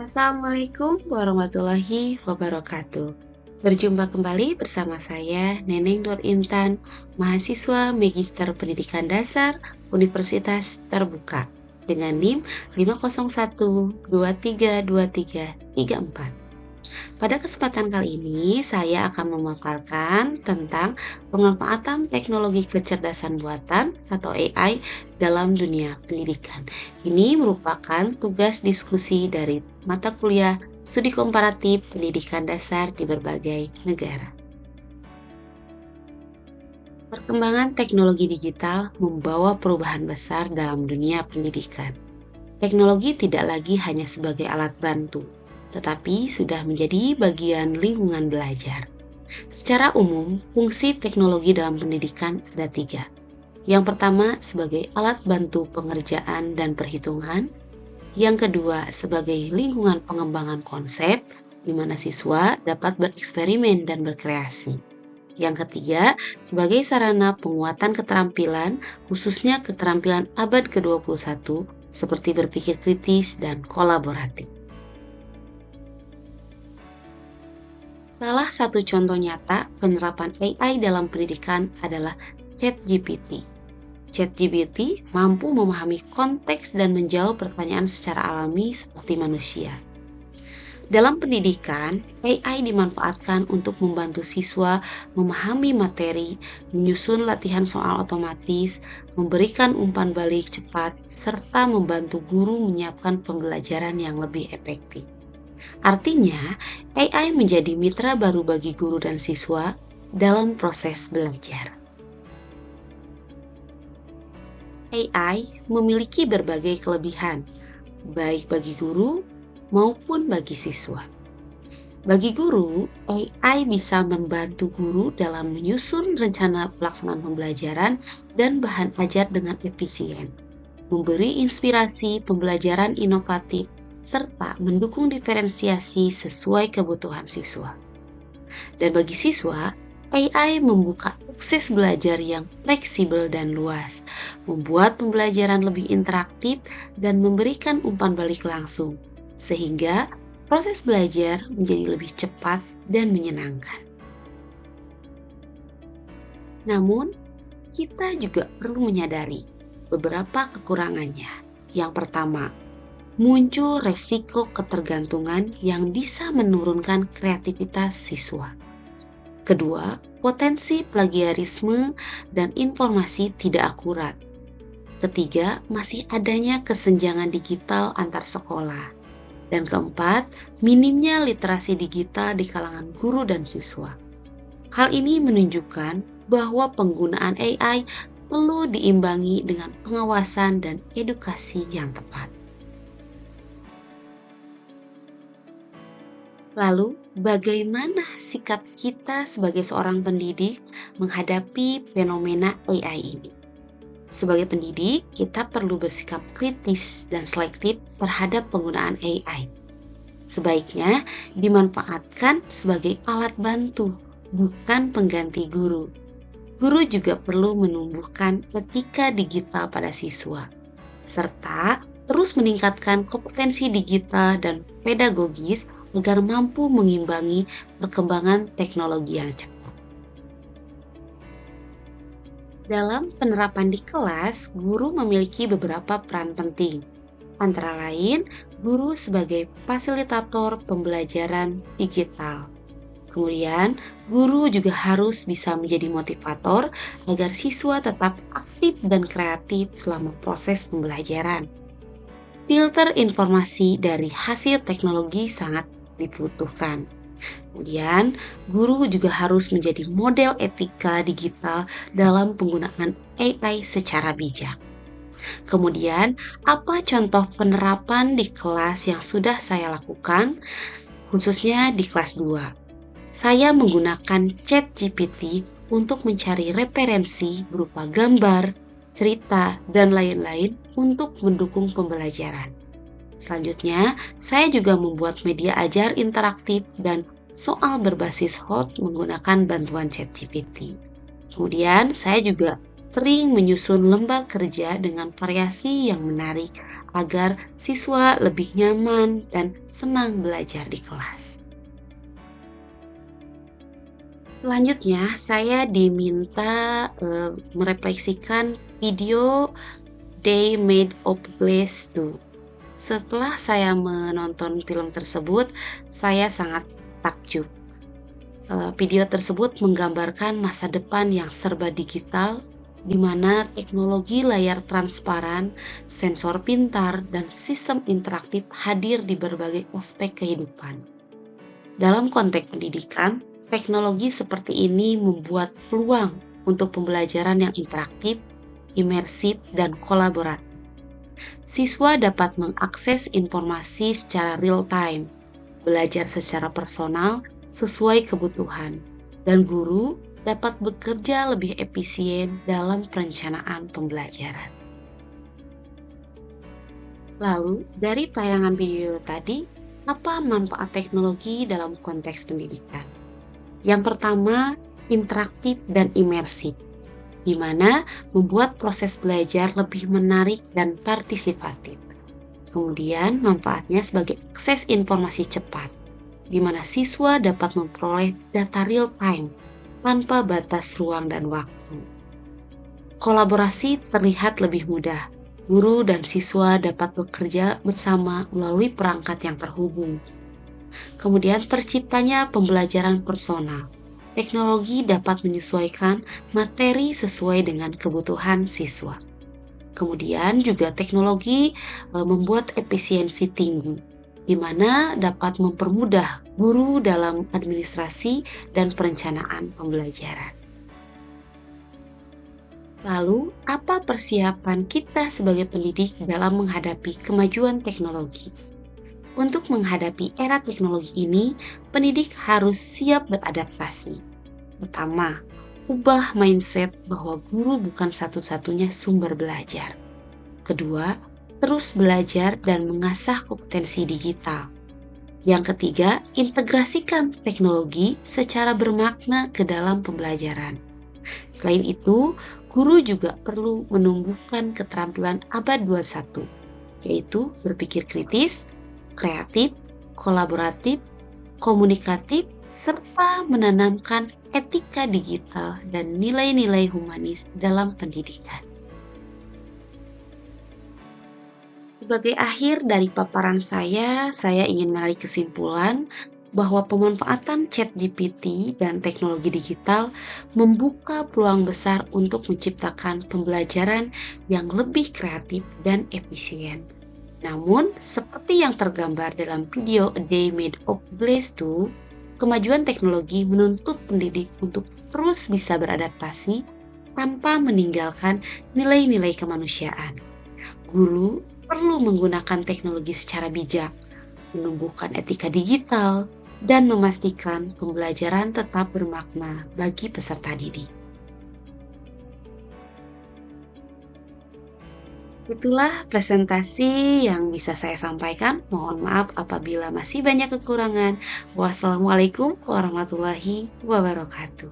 Assalamualaikum warahmatullahi wabarakatuh. Berjumpa kembali bersama saya, Neneng Nur Intan, mahasiswa Magister Pendidikan Dasar Universitas Terbuka, dengan NIM 501232334. Pada kesempatan kali ini, saya akan memaparkan tentang pemanfaatan teknologi kecerdasan buatan atau AI dalam dunia pendidikan. Ini merupakan tugas diskusi dari mata kuliah Studi Komparatif Pendidikan Dasar di berbagai negara. Perkembangan teknologi digital membawa perubahan besar dalam dunia pendidikan. Teknologi tidak lagi hanya sebagai alat bantu, tetapi sudah menjadi bagian lingkungan belajar. Secara umum, fungsi teknologi dalam pendidikan ada 3. Yang pertama, sebagai alat bantu pengerjaan dan perhitungan. Yang kedua, sebagai lingkungan pengembangan konsep, di mana siswa dapat bereksperimen dan berkreasi. Yang ketiga, sebagai sarana penguatan keterampilan, khususnya keterampilan abad ke-21, seperti berpikir kritis dan kolaboratif. Salah satu contoh nyata penerapan AI dalam pendidikan adalah ChatGPT. ChatGPT mampu memahami konteks dan menjawab pertanyaan secara alami seperti manusia. Dalam pendidikan, AI dimanfaatkan untuk membantu siswa memahami materi, menyusun latihan soal otomatis, memberikan umpan balik cepat, serta membantu guru menyiapkan pembelajaran yang lebih efektif. Artinya, AI menjadi mitra baru bagi guru dan siswa dalam proses belajar. AI memiliki berbagai kelebihan, baik bagi guru maupun bagi siswa. Bagi guru, AI bisa membantu guru dalam menyusun rencana pelaksanaan pembelajaran dan bahan ajar dengan efisien, memberi inspirasi pembelajaran inovatif, serta mendukung diferensiasi sesuai kebutuhan siswa. Dan bagi siswa, AI membuka akses belajar yang fleksibel dan luas, membuat pembelajaran lebih interaktif dan memberikan umpan balik langsung, sehingga proses belajar menjadi lebih cepat dan menyenangkan. Namun, kita juga perlu menyadari beberapa kekurangannya. Yang pertama, muncul resiko ketergantungan yang bisa menurunkan kreativitas siswa. Kedua, potensi plagiarisme dan informasi tidak akurat. Ketiga, masih adanya kesenjangan digital antar sekolah. Dan keempat, minimnya literasi digital di kalangan guru dan siswa. Hal ini menunjukkan bahwa penggunaan AI perlu diimbangi dengan pengawasan dan edukasi yang tepat. Lalu, bagaimana sikap kita sebagai seorang pendidik menghadapi fenomena AI ini? Sebagai pendidik, kita perlu bersikap kritis dan selektif terhadap penggunaan AI. Sebaiknya dimanfaatkan sebagai alat bantu, bukan pengganti guru. Guru juga perlu menumbuhkan etika digital pada siswa, serta terus meningkatkan kompetensi digital dan pedagogis agar mampu mengimbangi perkembangan teknologi yang cepat. Dalam penerapan di kelas, guru memiliki beberapa peran penting. Antara lain, guru sebagai fasilitator pembelajaran digital. Kemudian, guru juga harus bisa menjadi motivator agar siswa tetap aktif dan kreatif selama proses pembelajaran. Filter informasi dari hasil teknologi sangat dibutuhkan. Kemudian, guru juga harus menjadi model etika digital dalam penggunaan AI secara bijak. Kemudian, apa contoh penerapan di kelas yang sudah saya lakukan, khususnya di kelas 2? Saya menggunakan ChatGPT untuk mencari referensi berupa gambar, cerita, dan lain-lain untuk mendukung pembelajaran. Selanjutnya, saya juga membuat media ajar interaktif dan soal berbasis hot menggunakan bantuan ChatGPT. Kemudian, saya juga sering menyusun lembar kerja dengan variasi yang menarik agar siswa lebih nyaman dan senang belajar di kelas. Selanjutnya, saya diminta merefleksikan video They Made Obelisk 2. Setelah saya menonton film tersebut, saya sangat takjub. Video tersebut menggambarkan masa depan yang serba digital, di mana teknologi layar transparan, sensor pintar, dan sistem interaktif hadir di berbagai aspek kehidupan. Dalam konteks pendidikan, teknologi seperti ini membuat peluang untuk pembelajaran yang interaktif, imersif, dan kolaboratif. Siswa dapat mengakses informasi secara real-time, belajar secara personal sesuai kebutuhan, dan guru dapat bekerja lebih efisien dalam perencanaan pembelajaran. Lalu, dari tayangan video tadi, apa manfaat teknologi dalam konteks pendidikan? Yang pertama, interaktif dan imersif, di mana membuat proses belajar lebih menarik dan partisipatif. Kemudian, manfaatnya sebagai akses informasi cepat, di mana siswa dapat memperoleh data real-time tanpa batas ruang dan waktu. Kolaborasi terlihat lebih mudah. Guru dan siswa dapat bekerja bersama melalui perangkat yang terhubung. Kemudian terciptanya pembelajaran personal. Teknologi dapat menyesuaikan materi sesuai dengan kebutuhan siswa. Kemudian juga teknologi membuat efisiensi tinggi, di mana dapat mempermudah guru dalam administrasi dan perencanaan pembelajaran. Lalu, apa persiapan kita sebagai pendidik dalam menghadapi kemajuan teknologi? Untuk menghadapi era teknologi ini, pendidik harus siap beradaptasi. Pertama, ubah mindset bahwa guru bukan satu-satunya sumber belajar. Kedua, terus belajar dan mengasah kompetensi digital. Yang ketiga, integrasikan teknologi secara bermakna ke dalam pembelajaran. Selain itu, guru juga perlu menumbuhkan keterampilan abad 21, yaitu berpikir kritis, kreatif, kolaboratif, komunikatif, serta menanamkan etika digital dan nilai-nilai humanis dalam pendidikan. Sebagai akhir dari paparan saya ingin menarik kesimpulan bahwa pemanfaatan ChatGPT dan teknologi digital membuka peluang besar untuk menciptakan pembelajaran yang lebih kreatif dan efisien. Namun, seperti yang tergambar dalam video A Day Made Obelisk 2, kemajuan teknologi menuntut pendidik untuk terus bisa beradaptasi tanpa meninggalkan nilai-nilai kemanusiaan. Guru perlu menggunakan teknologi secara bijak, menumbuhkan etika digital, dan memastikan pembelajaran tetap bermakna bagi peserta didik. Itulah presentasi yang bisa saya sampaikan. Mohon maaf apabila masih banyak kekurangan. Wassalamualaikum warahmatullahi wabarakatuh.